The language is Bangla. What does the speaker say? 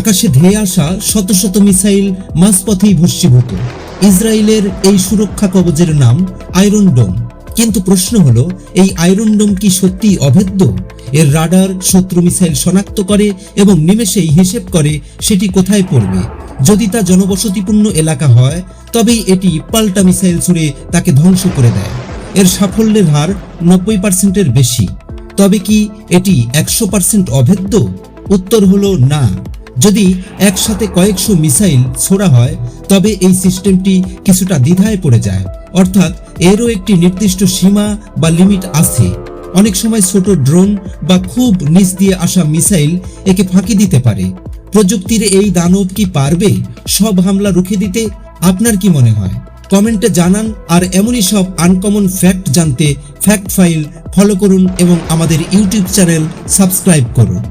আকাশে ধেয়ে আসা শত শত মিসাইল মাঝপথেই ভস্মীভূত। ইসরায়েলের এই সুরক্ষা কবচের নাম আয়রন ডোম। কিন্তু প্রশ্ন হলো, এই আয়রন ডোম কি সত্যি অভেদ্য? এর রাডার শত্রু মিসাইল শনাক্ত করে এবং নিমেষেই হিসেব করে সেটি কোথায় পড়বে। যদি তা জনবসতিপূর্ণ এলাকা হয় তবেই এটি পাল্টা মিসাইল ছুড়ে তাকে ধ্বংস করে দেয়। এর সাফল্যের হার 90%-এর বেশি। তবে কি এটি 100% অভেদ্য? উত্তর হলো না। যদি একসাথে কয়েকশো মিসাইল ছোড়া হয় তবে এই সিস্টেমটি কিছুটা দ্বিধায় পড়ে যায়, অর্থাৎ এরও একটি নির্দিষ্ট সীমা বা লিমিট আছে। অনেক সময় ছোট ড্রোন বা খুব নিচ দিয়ে আসা মিসাইল একে ফাঁকি দিতে পারে। প্রযুক্তির এই দানব কি পারবে সব হামলা রুখে দিতে? আপনার কি মনে হয়? কমেন্টে জানান। আর এমনই সব আনকমন ফ্যাক্ট জানতে ফ্যাক্ট ফাইল ফলো করুন এবং আমাদের ইউটিউব চ্যানেল সাবস্ক্রাইব করুন।